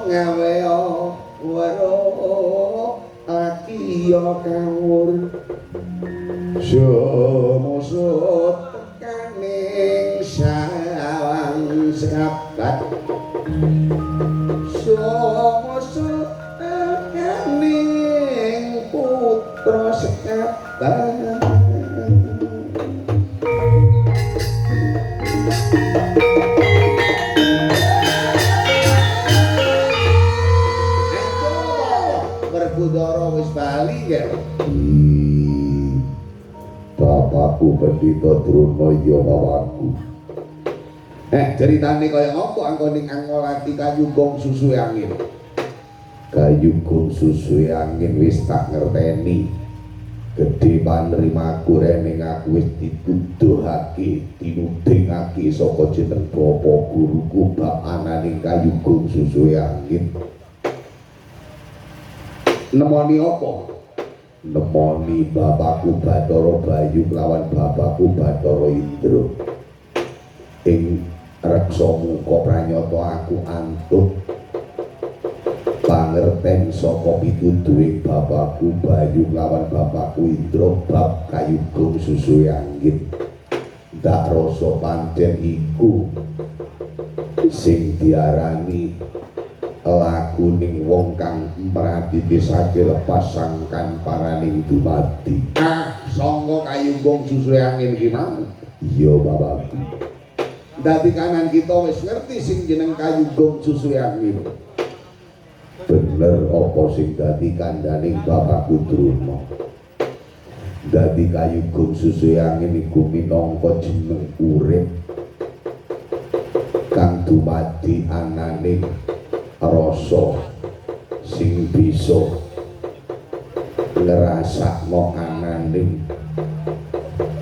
ngawe weruh laki yo kawur sumusut tekaning sawang sabat sumusut tekaning putra sabat Werkudara wis bali ya. Bapakku Pendhita Drona ya bapakku. Ceritane kaya ngopo angkoning angolati kayugong susu angin. Kayugong susu angin wis tak ngerteni. Gedhe panrimaku rene aku wis dituduhake, dinudingake saka jeneng bapa guruku bab ananing kayugong susu angin. Nemoni apa? Nemoni bapakku Bathara Bayu lawan bapakku Bathara Indra. Ing reksa muka pranyata aku antuk pangerten saka pituduhing bapakku Bayu lawan bapakku Indra bab kayugong susu angin. Ndak rasa pancen iku sing diarani lakuning wong kang mraditisake lepas sangkan paraning dumadi. Sangka kayugong susu angin ki mau. Iya bapakku. Dadi kanan kita wis ngerti sing jeneng kayugong susu angin. Bener apa sing dadi kandhaning bapakku Drona. Dadi kayugong susu angin iku minangka jeneng urip kang dumadi ananing rasa sing bisa ngrasakno ananing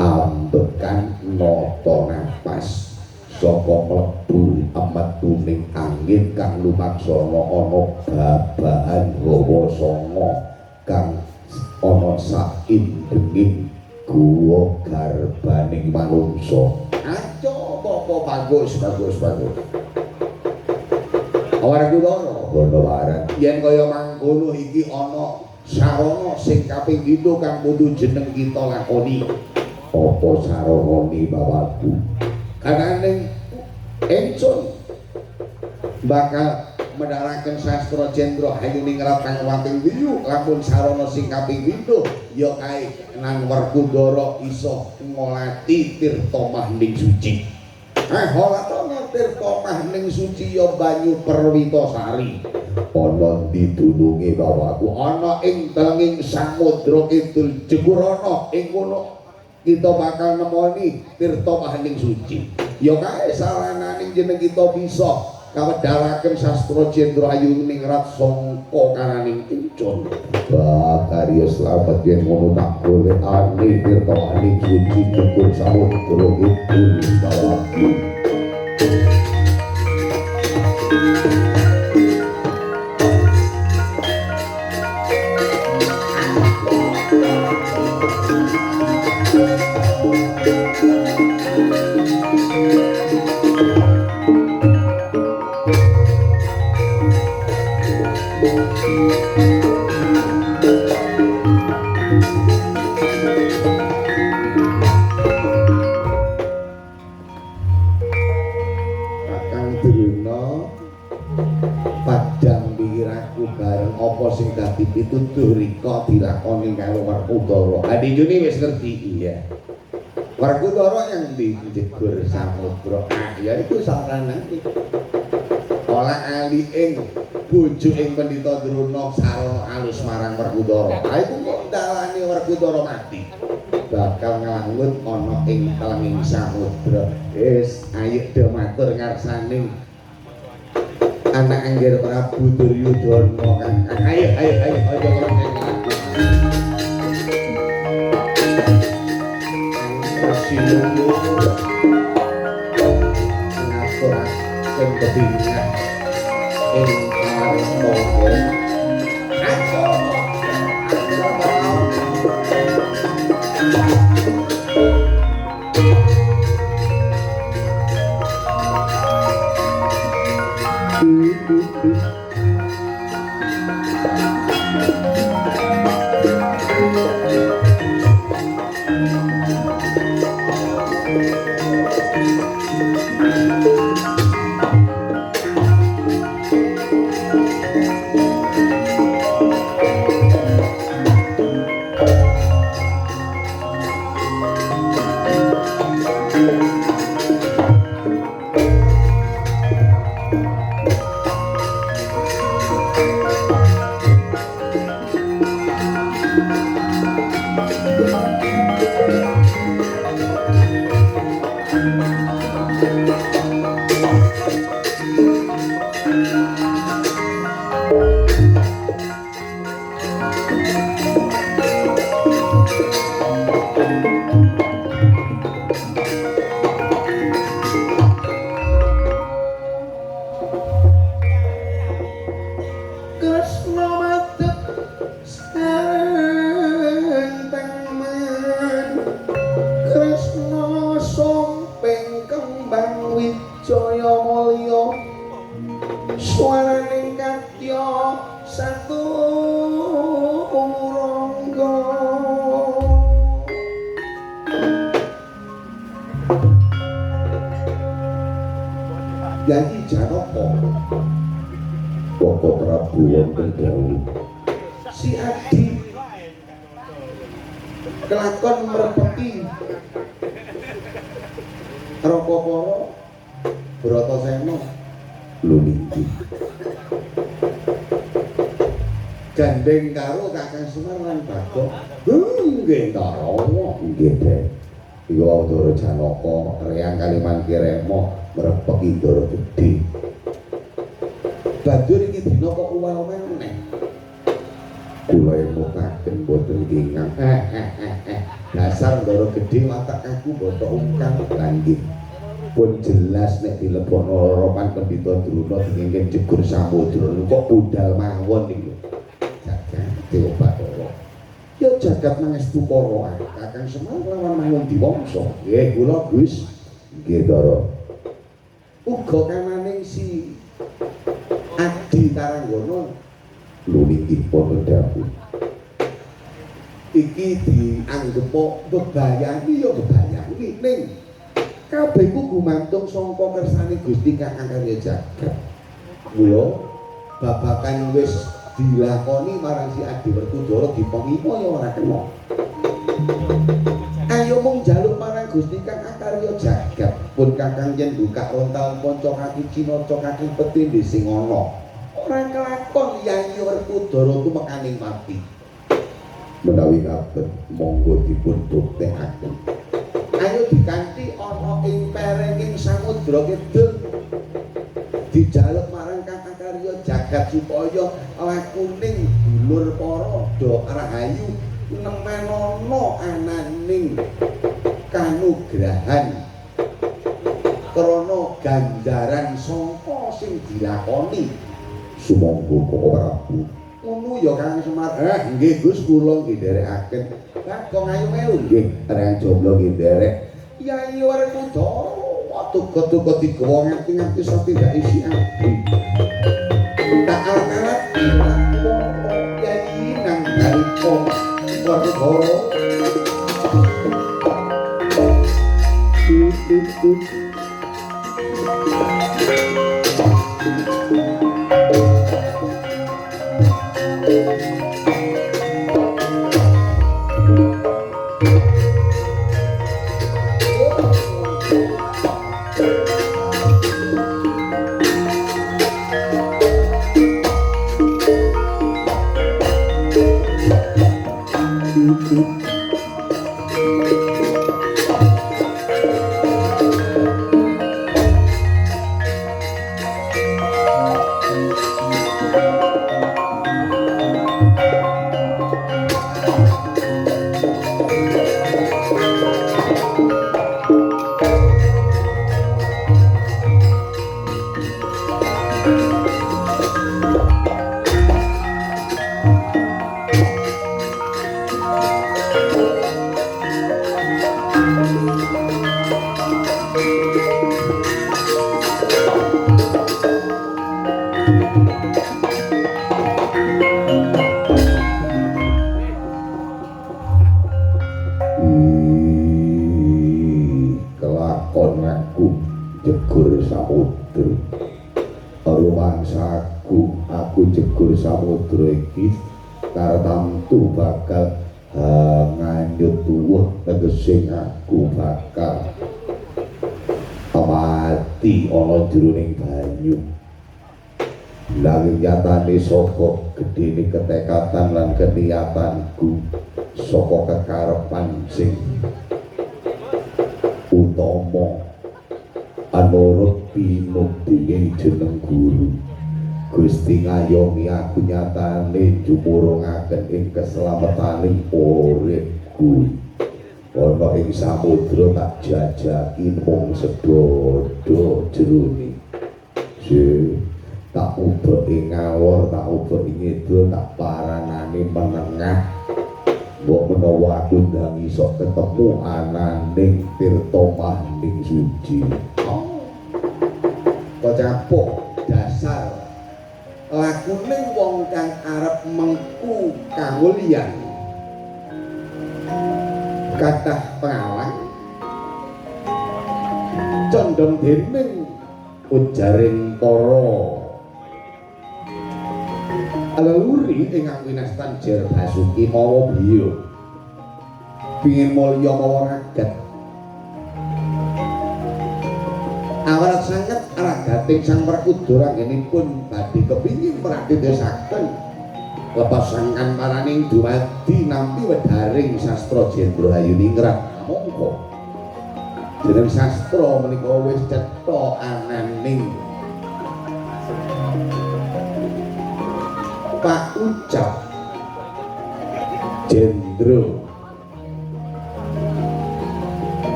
ambekan nata napas saka mlebu metuning angin kang lumaksana ana babahan hawa sanga kang ana saindenging guwa garbaning manungsa. Aco apa bagus. Werkudara Gondowaran yen kaya mangkono iki ana sarana sing kaping 7 kang kudu jeneng kita lakoni. Apa saranane bapakku? Kananing ingsun bakal medhalaken sastra Jendra Hayuningrat kang kaping 7 lamun sarana sing kaping 7 ya kae nang Werkudara isa ngolati tirta mahning suci. Holatana tirta mahning suci ya banyu Perwitasari. Ana didulungi bapakku ana ing tenging samudra kidul Jegurana. Ing kono kita bakal nemoni tirta mahning suci. Ya kae sarananing jeneng kita bisa kawedharaken sastra Jendra Hayuningrat sangka karaning incun. Karya slamet yen ngono tak boleh ane tirta mahning suci dhuwur samudra kidul bapakku. Sing dadi pituduh rika dilakoni karo Werkudara. Adinjune wis ngerti iya. Werkudara yang di Jegur Samudra. Ya iku saranane. Ola ali ing bojo ing Pendhita Drona sarana alus marang Werkudara. Iku kok dalane Werkudara mati. Bakal nglangut ana ing telenging samudra. Wis ayo do matur ngarsaning anak Angger Prabu Duryudana kan. Ayo aja ngomong Sinunggu ngaturaken bebingan ing paring monggo. Yayi Janaka Koko Prabu wonten dawuh si Adi kelakon merpati Rapapara Bratasena luninggi gandeng karo Kakang Semar lan Bagong nggih Tarawa nggih Dek iku Awdara Janaka Reyang Kaliman Kirema merepeki Ndara Gedhe banjur iki dina kok uwal meneh kula emukaken boten kingang dasar Ndara Gedhe watak aku boten ungkang langgih pun jelas nek dilebokno loropan Pendhita Druna dingin jegur samudra kok budal mawon iki jagat Dewa ya jagat mangestu para Kakang Semar lawan Mangun Diwangsa nggih kula Gus nggih Ndara uga kananing si Adi Taranggana luninggi pun dawuh iki dianggep bebayani ya bebayani ning kabeh ku gumantung sangka kersane Gusti Kakang Karya Jagat mula babakan wis dilakoni marang si Adi Werkudara dipengimo ya ora kena ayo mung njaluk marang Gusti Kakang Karya Jagat pun Kakang yen buka rontal panca kaki cinoca kaki petindhe sing ana ora kelakon Yayi Werkudara ku mekaning mati menawi ngaten monggo dipun buktekaken ayo dikanthi ana ing perenging samudra kidul dijaluk marang Kakang Karya Jagat supaya lakuning dulur para do rahayu nemenono ananing kanugrahan krana ganjaran sangka sing dilakoni sumangga Koko Prabu ngono ya Kakang Semar nggih Gus kula nggih nderekaken Bagong ayo melu nggih areng jomblo nggih nderek Yayi Werkudara tuga-tuga digawa nganti satindak isi ati tak alat Yayi nang dalika Werkudara Kelakon aku jegur samudra rumangsaku aku jegur samudra iki tartamtu bakal nganyut tuwuh tegese aku bakal mati ana jroning banyu. Nanging nyatane saka gedene ketekatan lan keniatanku saka kekarepan sing utama anurut pinukting jeneng guru Gusti ngayomi aku nyatane jumurungaken ing keselametaning uripku ana ing samudra tak jajaki mung sedodo jerone tak ubeki ngalor tak ubeki ngidul tak paranane menengah mbok menawa aku ndang iso ketemu ananing tirta maning suci kocapuk dasar lakune wong kang arep mengku kawulyan kathah pengalang condong dening ujaring para aluri ingkang winastan Jer Basuki mawa biya pingin mulya mawa ragat awrat sanget ragating sang Werkudara anggenipun badhe kepingin mradhesaken lepasangan paraning dumadi nampi wedharing sastra Jendra Hayuningrat mongko jeneng sastra menika wis cetha ananing Pak ucap Jendra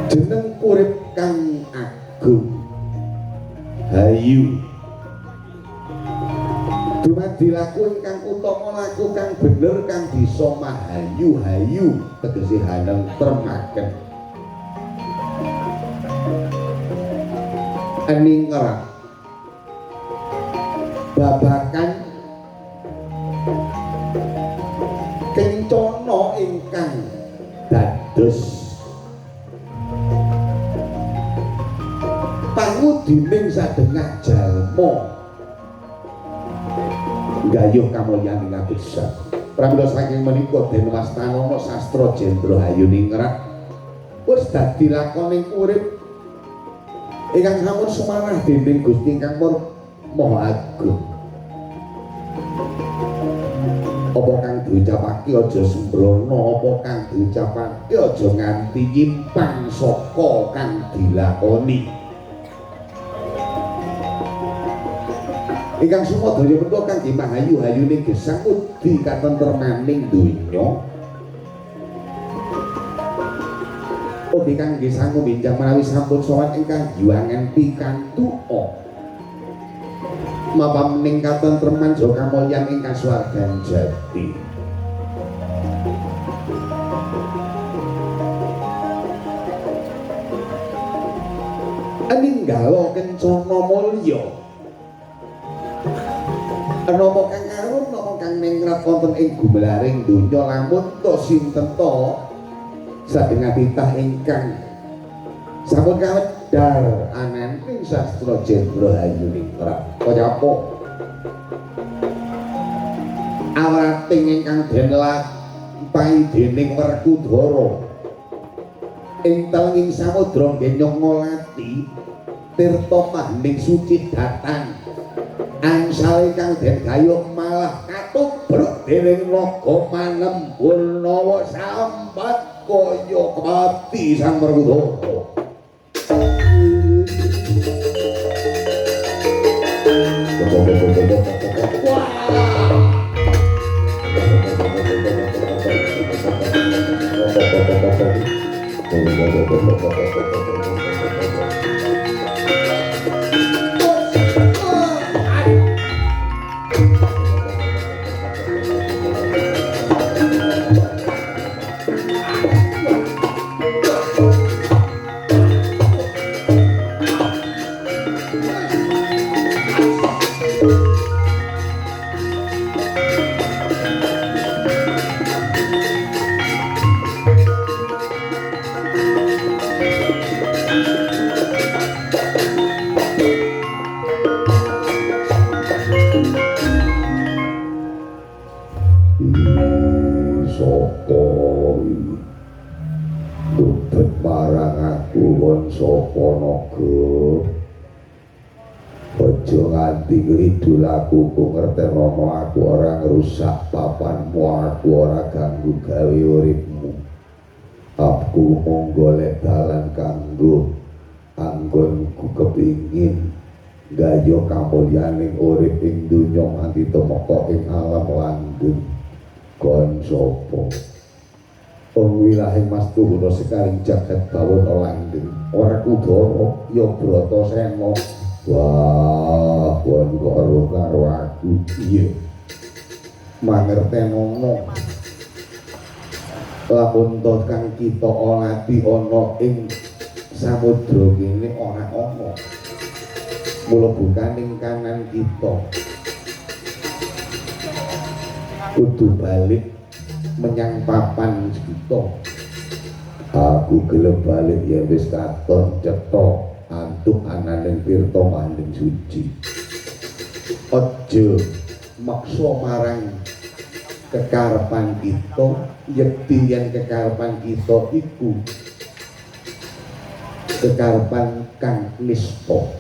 jeneng urip kang agung hayu dumadi laku ingkang utama laku kang bener kang bisa mahayu-hayu tegese hanentremaken eningrat babakan kencana ingkang dados pangudining sadengah jalma gayuh kamulyan ing abisa pramila saking menika den wastanana sastra Jendra Hayuningrat wis dadi lakoning urip ingkang sampun sumanah dening Gusti ingkang Maha Agung. Apa kang diucapake aja sembrono, apa kang diucapake aja nganti nyimpang saka kang dilakoni. Ingkang sumadaya menika kangge mahayu-hayune gesang udi katentremaning donya. Ugi kangge sangu minjang menawi sampun sowan ingkang juangan pikantuka. Mapa meningkatan terman jo kamulyan ing kasuwargan jati aninggalo kencana mulya napa kang karun napa kang ningrat wonten ing gumelaring donya lamun to sinten to sadengan titah ingkang sampun kawedhar ananting sastra Jendra Hayuningrat kocapuk awrating ingkang den lampahi dening Werkudara ing telenging samudra ngenyong ngolati tirta maning suci datang angsal ingkang den gayuh malah katubruk dening naga manembulnawa sambat kaya kemati sang Werkudara Ngidul aku ngertenono aku ora ngrusak papanmu, aku ora ganggu gawe uripmu. Aku mung golek dalan kanggo anggonku kepingin gayo kamulyaning urip ing donya nganti temeka ing alam langgeng. Kon sapa? Wong wilahing Mas Tuhuna sekaring jagat bawana langgeng. Ora Kudara ya Bratasena. Wah, kon karo aku iya mangertenono lamun to kang kita olati ana ing samudra kene ora ana mula bukaning kanan kita kudu balik menyang papan kita. Aku gelem balik yen wis katon cetha antuk ananing pirta manding suci. Aja maksa marang kekarepan kita, yekti yen kekarepan kita iku kekarepan kang nista.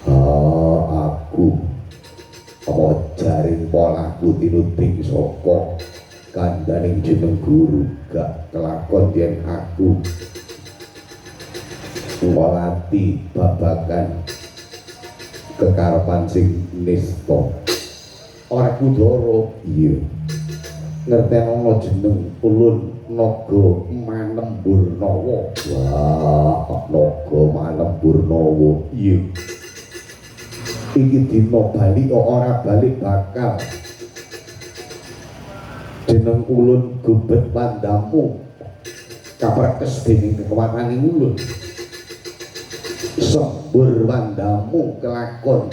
Aku apa jaring polaku tinuding saka kandhaning jeneng guru gak kelakon yen aku ngolati babagan kekarepan sing nista. Ora Kudara iya ngertenono jeneng ulun naga Manemburnawa. Wah, naga Manemburnawa iya iki dina bali ora balik bakal. Jeneng ulun Gubet Pandamu kaprekes dening kekuwataning ulun. Sembur wandamu kelakon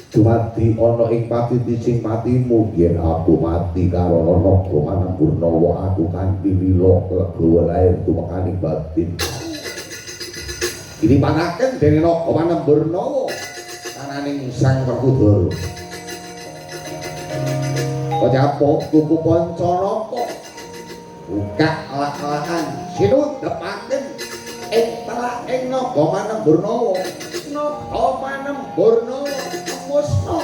dumadi ana ing patiti sing matimu. Yen aku mati karo naga Manemburnawa aku kanthi lila legawa lair tumekaning batin. Ini panaken dening naga Manemburnawa kananing Sang Werkudara. Kajapa tuku Pancanaka buka lak-lakan sinudepaken ing telak ing naga Manemburnawa. Naga Manemburnawa musna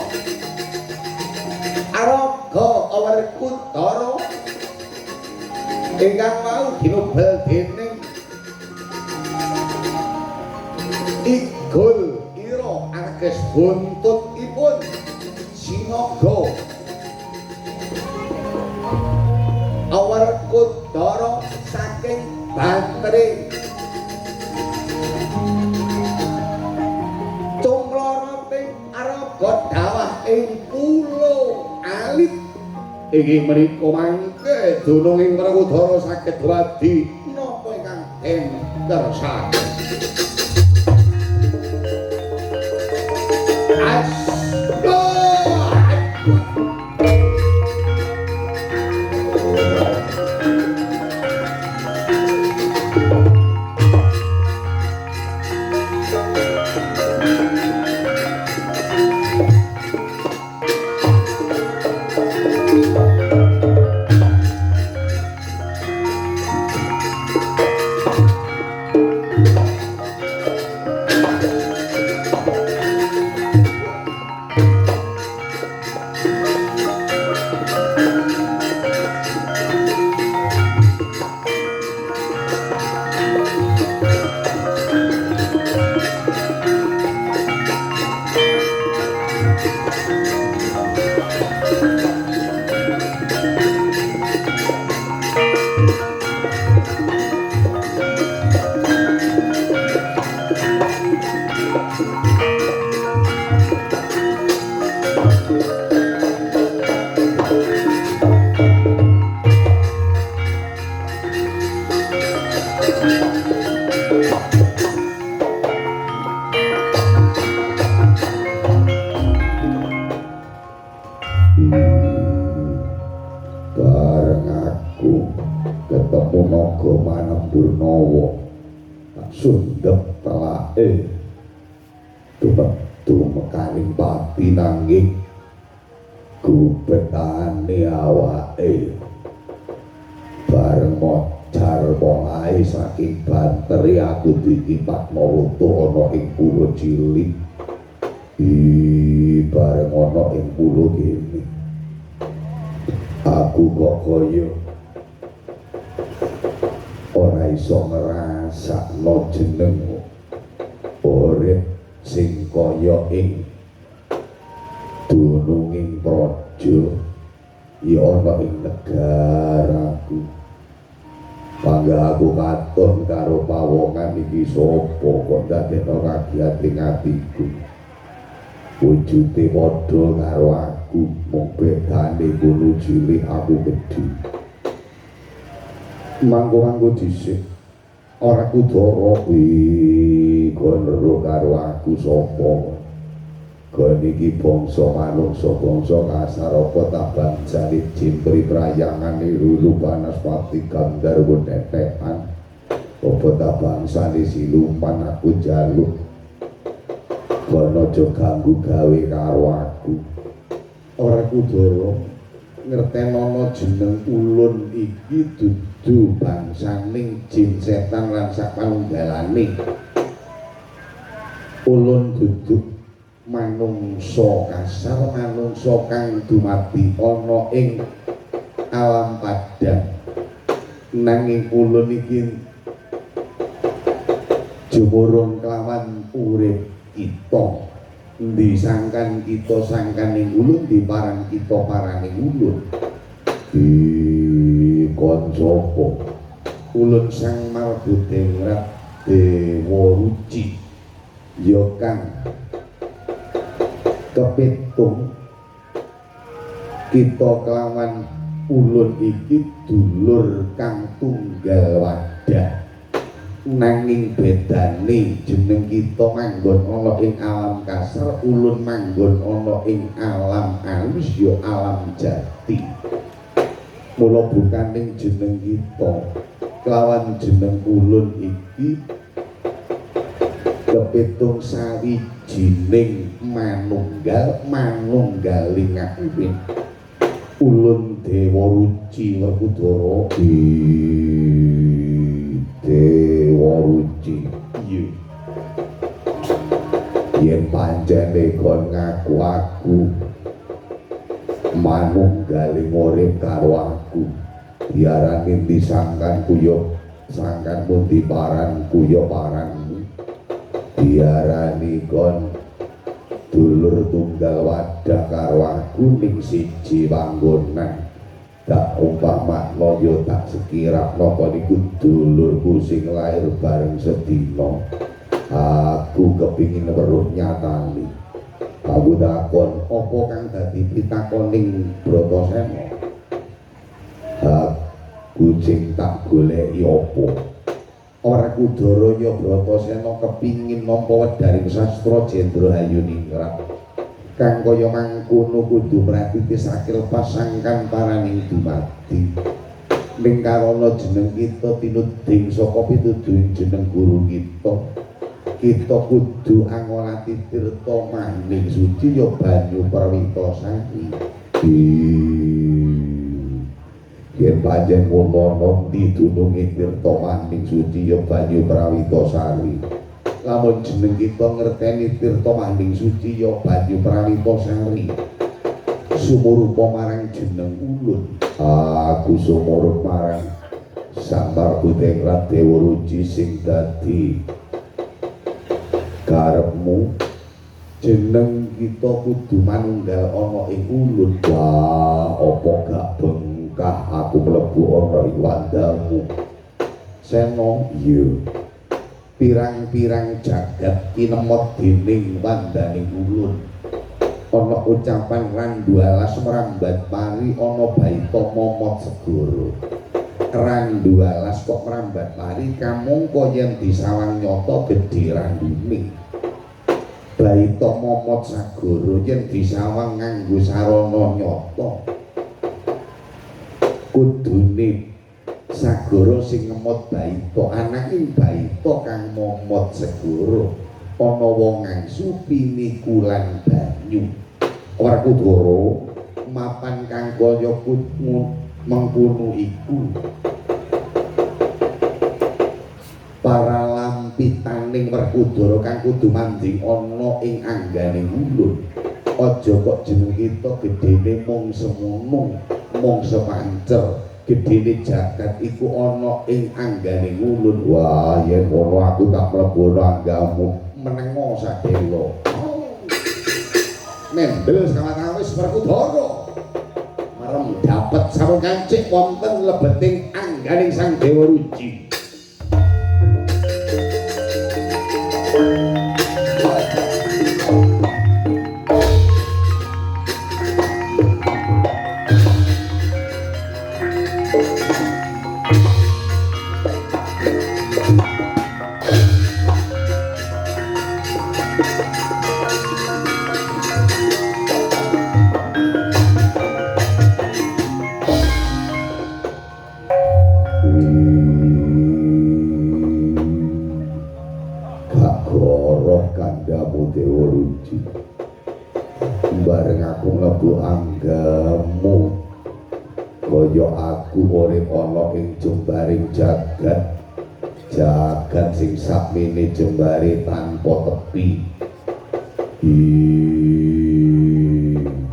araga Werkudara ingkang mau ginobel dening Igul ira arges buntutipun sinaga Werkudara saking Bantri cumloroting araga dawah ing pulo alit. Inggih menika mangke dununging Werkudara saged dadi napa ingkang den kersakaken. naga manempurnawa sundep telake tumetu mekaring pati nanging gubetane awake bareng mocar pongahe saking banteri aku dikipat marutu ana ing pulo cilik bareng ana ing pulo kene aku kok kaya ora iso ngrasakno jeneng urip sing kaya ing dununging praja ya ana ing negaraku pangga aku katon karo pawongan iki sapa kok dadekno kagiating atiku wujude padha karo aku mung bedane kulo cilik aku gedhe mangko dhisik ora kudara kuwi gonero karo aku sapa kon iki bangsa manungsa bangsa kasar apa tak bangsane jimpri prayangane lulu Banaspati Gandharwa tetekan apa tak bangsane siluman aku jaluk kon aja ganggu gawe karo aku ora kudara ngertenono jeneng ulun iki dudu bangsaning jin setan lan sapanunggalane ulun dudu manungsa kasar manungsa kang dumadi ana ing alam padang nanging ulun iki jumurung kelawan urip kita endi sangkan kita sangkaning ulun di parang kita paraning ulun di kon sapa ulun sang Marbudengrat Dewa Ruci ya kang kepitung kita kelawan ulun iki dulur kang tunggal wadah nanging bedane jeneng kita manggon ana ing alam kasar ulun manggon ana ing alam alus ya alam jati mula bukaning jeneng kita kelawan jeneng ulun iki kepitung sawijining manunggaling urip ulun Dewa Ruci Werkudara Dewa Ruci yen pancene kon ngaku aku manunggaling urip karo aku diarani disangkanku yo sangkanmu diparanku yo paranmu diarani kon dulur tunggal wadah karo aku ning siji panggonan tak umpamakno yo tak sekirapno kon iku dulurku sing lair bareng sedina aku kepingin weruh nyatani aku takon apa kang dadi pitakoning Bratasena aku sing tak goleki apa ora kudaranya Bratasena kepingin nampa wedharing sastra Jendra Hayuningrat kang kaya mangkono kudu mratitesake lepas sangkan paraning dumadi ning karana jeneng kita tinuding saka pituduhing jeneng guru kita kudu angolati tirta maning suci ya banyu Perwitasari yen panjen ngono didunungi tirta maning suci ya banyu Perwitasari lamun jeneng kita ngerteni tirta maning suci ya banyu Perwitasari sumurupa marang jeneng ulun aku sumurup marang Sang Marbudengrat Dewa Ruci sing dadi karepmu jeneng kita kudu manunggal ana ing ulun wah apa gak bengkah aku mlebu ana ing wandamu Sena iya pirang-pirang jagat kinemot dening wandaning ulun ana ucapan randu alas merambat pari ana baita momot segara randu alas kok merambat pari kamangka yen disawang nyata gedhe randune baita momot sagara yen disawang nganggo sarana nyata kudune Sagara sing ngemot baita ananging baita kang momot segara ana wong ngangsu pinikulan banyu Werkudara mapan kang kaya mengkono iku para lampitaning Werkudara kang kudu manding ana ing angganing ulun aja kok jeneng kita gedene mung semono mung sepancer gedene jagat iku ana ing angganing ulun wah yen ngono aku tak mlebu anggamu menengo sadelo mendel sawetawis Werkudara marem dapet sarung kancik wonten lebeting angganing Sang Dewa Ruci bareng aku mlebu anggamu kaya aku urip ana ing jembaring jagat jagat sing sakmene jembare tanpa tepi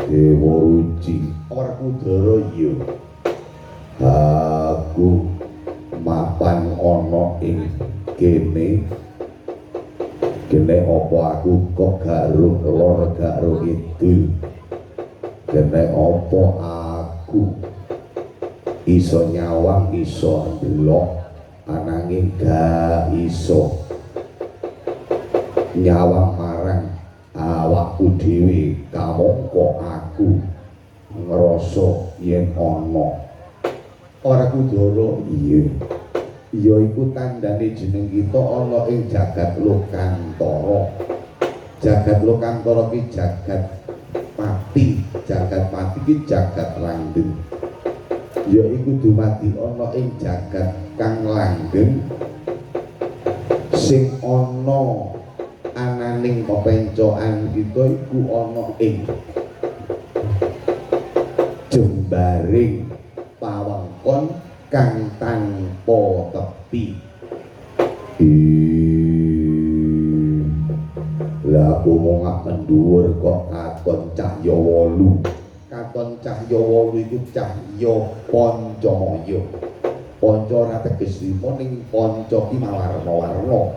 Dewa Ruci Werkudara ya aku mapan ana ing kene kene apa aku kok garuh lor garuh idul kene apa aku iso nyawang iso ndelok ananging gak iso nyawang marang awakku dhewe kamangka aku ngrasa yen ana Werkudara iya ya iku tandane jeneng kita ana ing jagat lokantara jagat lokantara ki jagat mati ki jagat langgeng ya iku dumadi ana ing jagat kang langgeng sing ana ananing pepencokan kita iku ana ing jembaring pawengkon kang tanpa tepi lah aku mau ngak mendhuwur kok katon cahya 8 katon cahya 8 iku cahya Pancamaya panca ora teges lima ning panca ki mawarna-warna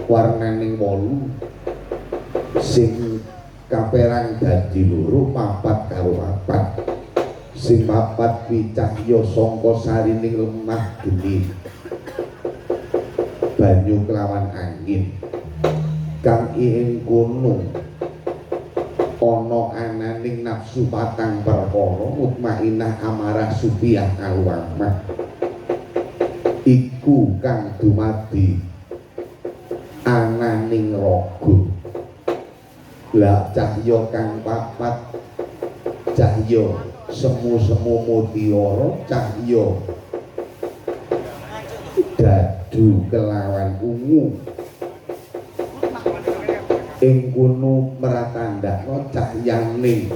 warnaning 8 sing kaperang dadi loro papat karo papat sing papat kuwi cahya sangka sarining lemah geni banyu kelawan angin kang ing kono ana ananing nafsu patang perkara mutmainah amarah supiah alwamah iku kang dumadi ananing raga lah cahya kang papat cahya semu-semu mutiara cahya dadu kelawan ungu ing kono meratandakno cahyaning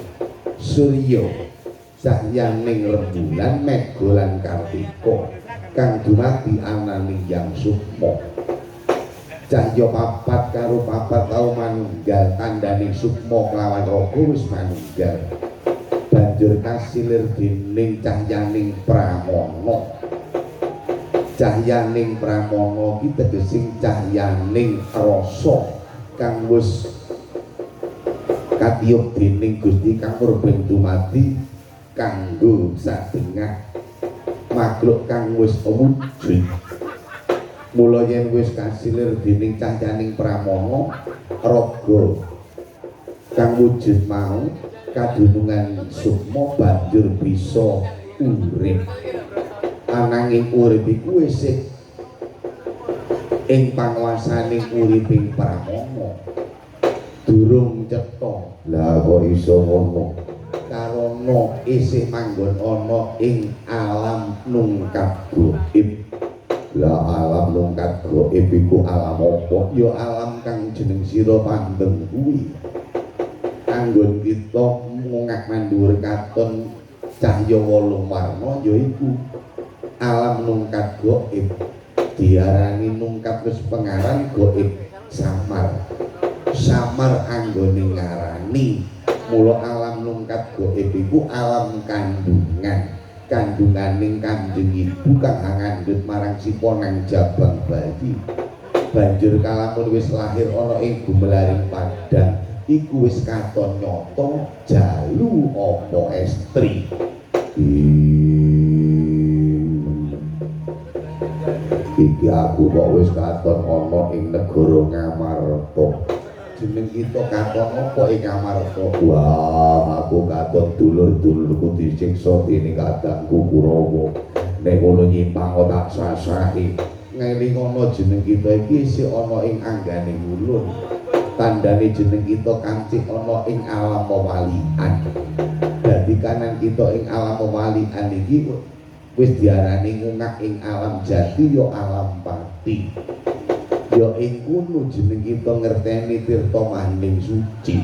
surya cahyaning rembulan mega lan kartika kang dumadi ananing yang sukma cahya papat karo papat tau manunggal tandane sukma kelawan raga wis manunggal banjur kasilir dening cahyaning pramana cahyaning pramana ki tegesing cahyaning rasa kang wis katiyuk dening Gusti kang murbeng dumadi kanggo sadengah makhluk kang wis wujud mula yen wis kasilir dening cahyaning pramana raga kang wujud mau kadunungan sukma banjur bisa urip ananging urip iku isih ing panguwasaning uriping pramana durung cetha lah kok iso ngono karana isih manggon ana ing alam alam nungkat goib. Lah alam nungkat goib iku alam apa? Ya alam kang jeneng sira pandeng kuwi. Anggon kita ngungak mandur katon cahya wolung warna ya iku alam nungkat goib. Diarani nungkat wis pengaran goib samar. Samar anggone ngarani. Mula alam nungkat goib iku alam kandungan. Kandunganing Kanjeng Ibu kang ngandhut marang sipa nang jabang bayi. Banjur kalamun wis lahir ana ing gumelaring padang iku wis katon nyata jalu apa estri. Iki aku kok wis katon ana ing negara Ngamarta. Jeneng kita katon apa ing Ngamarta? Wah, aku katon dulur-dulurku disiksa dening kadangku Kurawa. Nek ngono nyimpang tak sasahi. Ngelingono jeneng kita iki isih ana ing anggane ulun. Tandane jeneng kita kancik ana ing alam walian. Dadi kanan kita ing alam walian iki wis diarani ngungak ing alam jati ya alam pati. Ya ing kono jeneng kita ngerteni tirta maning suci.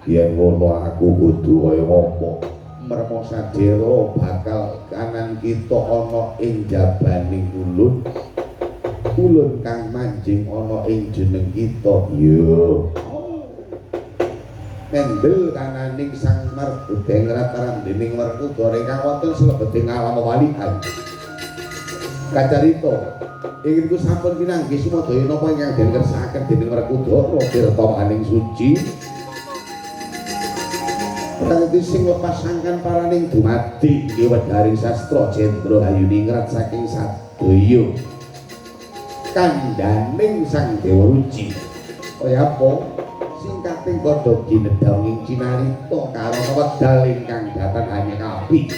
Yen ngono aku kudu kaya apa? Mermo sadera bakal kanan kita ana ing jabaning ulun. Ulun kang manjing ana ing jeneng kita. Ya. Mendel kananing Sang Marbudeng rataran dening Werkudara ingkang wonten slebeting alam walian. Kacarita ingin ku sampun pinanggih sumadaya napa ingkang den kersakaken dening Werkudara tirta maning suci. Kanthi sing lepas sangkan paraning dumadi Wedharing Sastra Jendra Hayuni ngrat saking sadaya kandhaning Sang Dewa Ruci. Kaya apa? Singkating kodhok ginedhang ing cinarita karo wedal ingkang datan hanya kapi.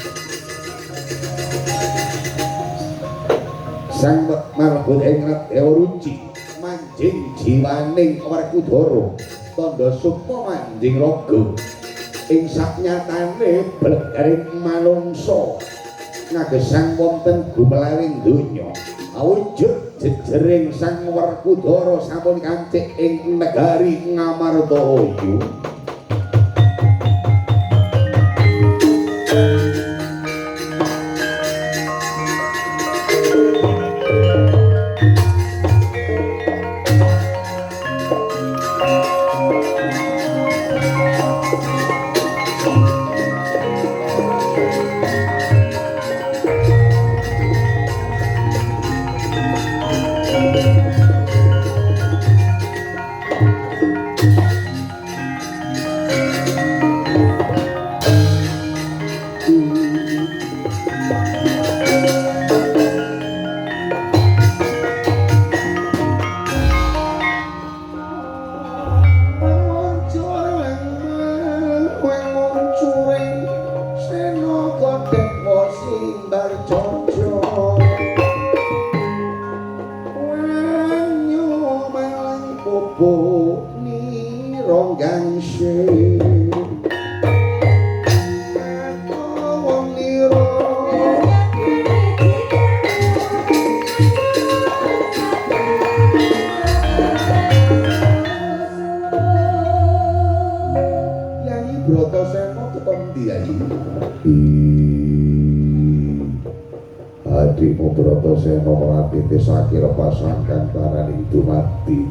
Sang Marbudeng Dewa Ruci manjing jiwaning Werkudara tandha supa manjing raga ing saknyatane blegaring manungsa ngagesang wonten gumelaring donya awujud jejering Sang Werkudara sampun kancik ing negari Ngamartaya. Adikmu Bratasena melatih sakira pasangkan paraning dumadi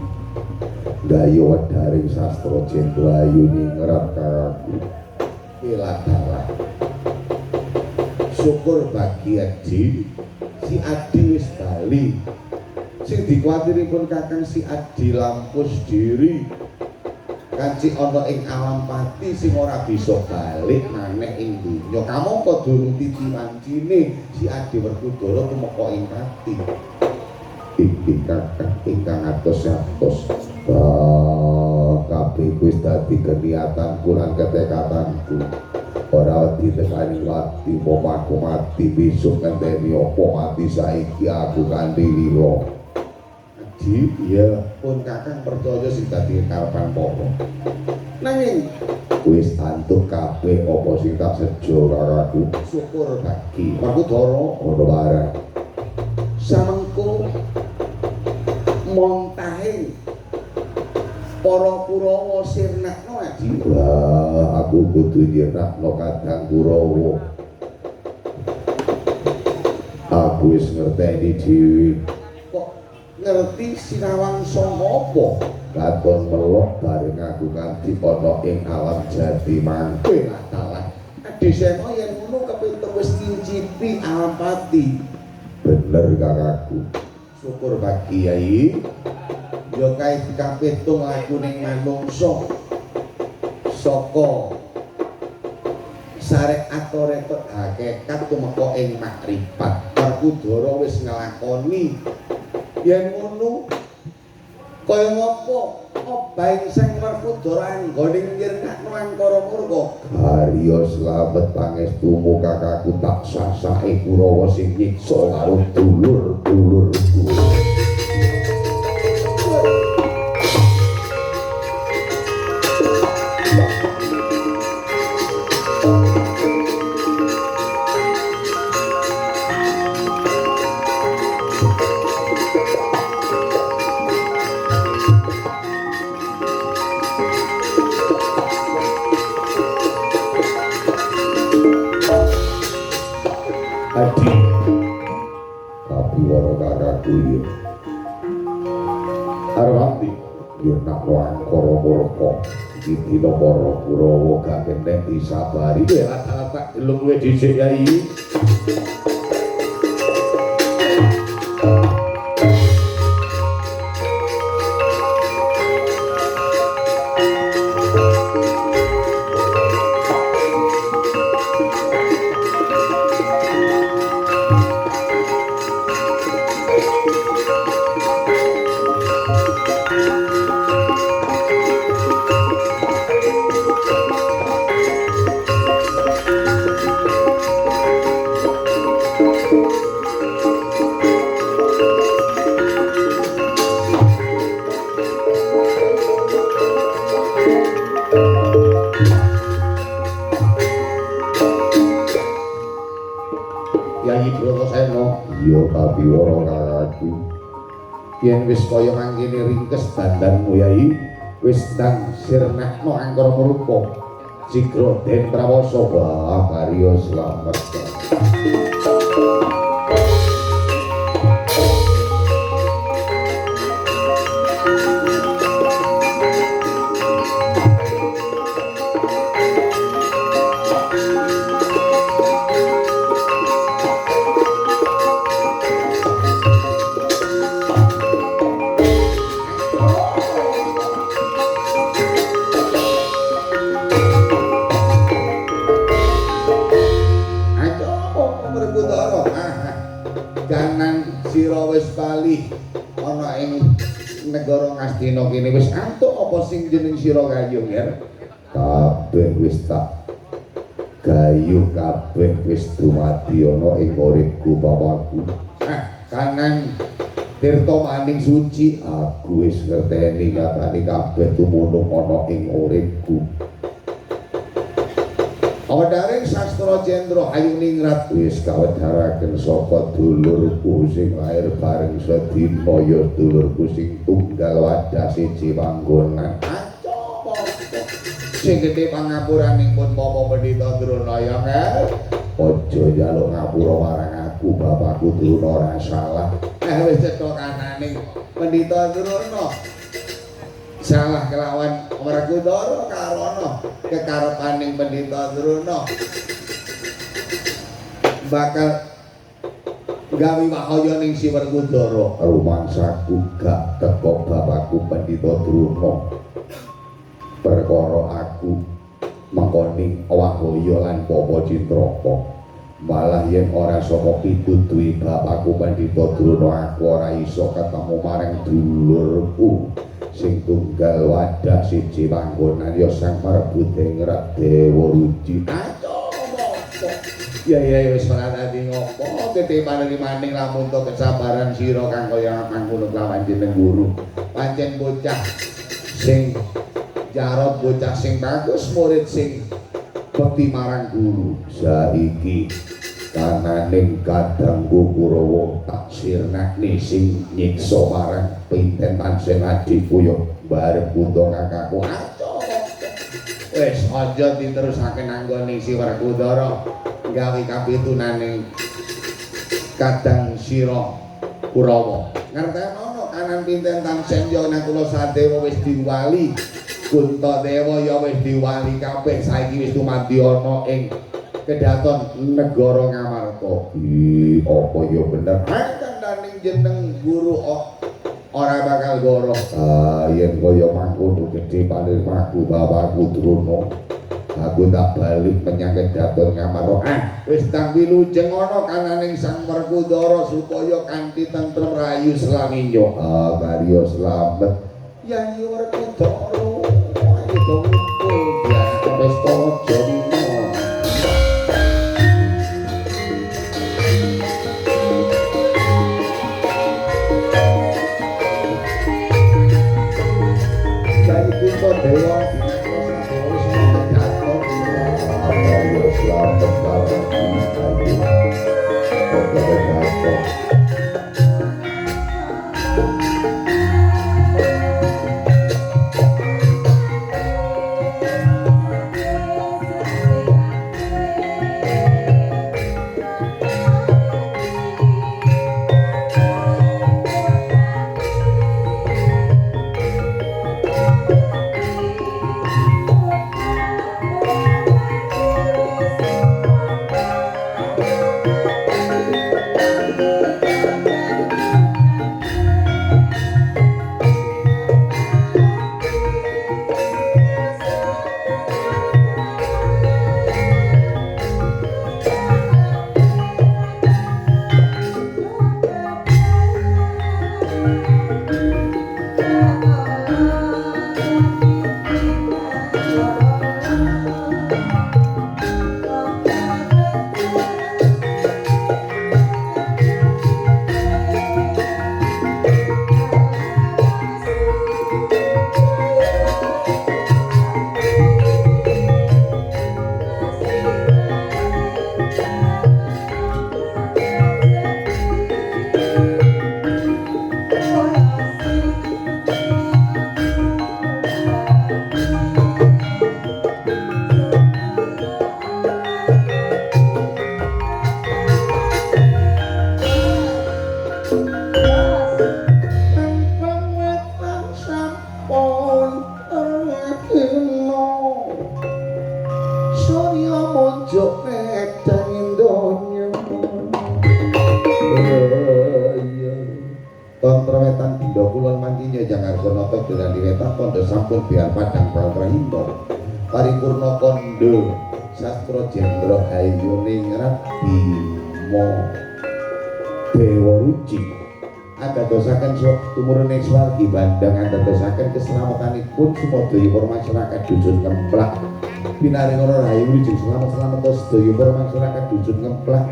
Dayo Wedharing Sastra Jendra Hayuni ngerat karaku piladalah syukur bagi Adi si Adi wis bali sing dikuwatiripun kakang si Adi lampus diri kancik ana ing alam pati sing ora bisa balik maneh ing donya kamangka durung titiwancine si Adi Werkudara tumeka ing pati iki kakang ingkang atos-atos kabeh wis dadi keniatanku lan ketekadanku ora ditekani wati pomaku mati besok ngenteni apa mati saiki aku kanthi lira. Iya pun kakang percaya sing dadi karepan pokok nanging wis antuk kabeh apa sing tak sejo karo syukur bagi Werkudara ana barang samengko montahing para Kurawa sirnakno Adi. Wah, aku kudu nyirnakno Kadang Kurawa. Aku wis ngerteni dhewe. Kok ngerti sinawang sanga apa? Katon melok bareng aku kanthi ana ing alam jati mangke talah. Adisena yen ngono kepintuk wis ngincipi alam pati. Bener kakakku. Syukur bagi Yai. Ya kae kapitung aku ning manungsa. Saka syariat retot hakikat tumeka ing makrifat. Werkudara wis nglakoni yen ngono kaya ngapa obaing sing Werkudara anggone nyirnakno angkara murka. Karya slamet pangestumu kakakku tak sasake Kurawa sing nyiksa karo dulur-dulurku. Arwati yen nak angkara murka iki dina para Kurawa gak kenek disabari tak delung kowe dhisik Yai. Yen wis kaya mangkene ringkes dandanmu Yai wis ndang sirnakno angkara murka sigra den prawasa wah karya slamet. Dina kene wis antuk apa sing jeneng sira gayung ya? Kabeh wis tak gayuh kabeh wis dumadi ana ing uripku bapakku. Kanan tirta maning suci aku wis ngerteni katane kabeh tumunung ana ing uripku. Awadaring sastra Jendra Hayuningrat wis kawedharaken saka dulurku sing lair bareng sedina ya dulurku sing tunggal wadah siji panggonan. Sing gedhe pangapuranipun Papa Pendhita Drona ya aja njaluk ngapura marang aku bapakku Drona ora salah. Wis cetha kanane Pendhita Drona. Salah kelawan Werkudara karono kekarepaning Pendhita Drona bakal gawe wahaya ning si Werkudara. Rumangsaku gak teko bapakku Pendhita Drona perkara aku mengkoni wahaya lan Papa Citraka. Malah yen ora saka pitutuhi bapakku Pendhita Drona aku ora iso ketemu marang dulurku sing tunggal wadah siji panggonan ya sang marebute ngrak Dewa Ruci. Ya wis ora dadi ngopo ketepane maning lamun to kesabaran sira kang kaya mangkono lawan jeneng guru. Pancen bocah sing jarot bocah sing bagus murid sing bekti marang guru saiki kananing kadangku Kurawa tak sirnakne sing nyiksa marang pinten sing adikku yo barep buta kakakku aco wis aja diterusake nanggone si Werkudara gawe kapitunaning kadang sira Kurawa ngertenono kanan pinten tansih yo nek kula Sadewa wis diwali Kuntadewa ya wis diwali kabeh saiki wis dumadi ana ing kedaton negara Ngamarta. Apa ya bener kandaning jeneng guru ora bakal goro. Yen kaya mangkono gedhe paling aku bapakku Drona. Aku tak balik menyang kedaton Ngamarta. Wis tang wilujeng ana kananing Sang Werkudara supaya kanthi tentrem rayu slaminyo. Karya slamet. Yayi Werkudara. Ayo dong kumpul ya pesta Jodina. Dewa selamat sampun biar padang Prahinto paripurna kondo sastra jendra hayuning Bima Dewa Ruci adadosaken tumurune swargi bandang adadosaken keselamatanipun sumodaya para masyarakat dusun Ngemplak pinaring ora rahayu wijing selamat-selamat sedaya para masyarakat dusun Ngemplak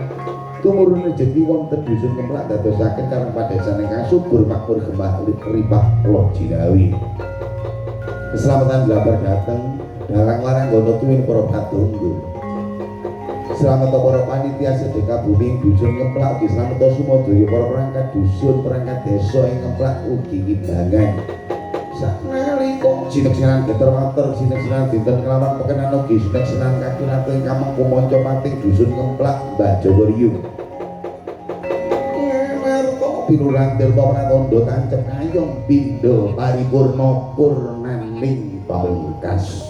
tumurun rejeki wonten dusun Ngemplak dadosaken karang padesan ingkang subur makmur gemah ripah loh Jinawi. Keselamatan blabar dateng dalang larang gono tuwin para patunggu. Selamat para panitia sedekah bumi dusun Ngemplak ugi selamat sumodaya para perangkat dusun perangkat desa ing Ngemplak ugi kibangan. Sanalika sineksenan geter matur sineksenan dinten kelawan pekenan ugi sineksenan kaki ratu ing kamang kumanca pating dusun Ngemplak Mbah Jawaryu. Pinulang tirta pranandha tancep ayong pindha paripurna purnaning pamungkas.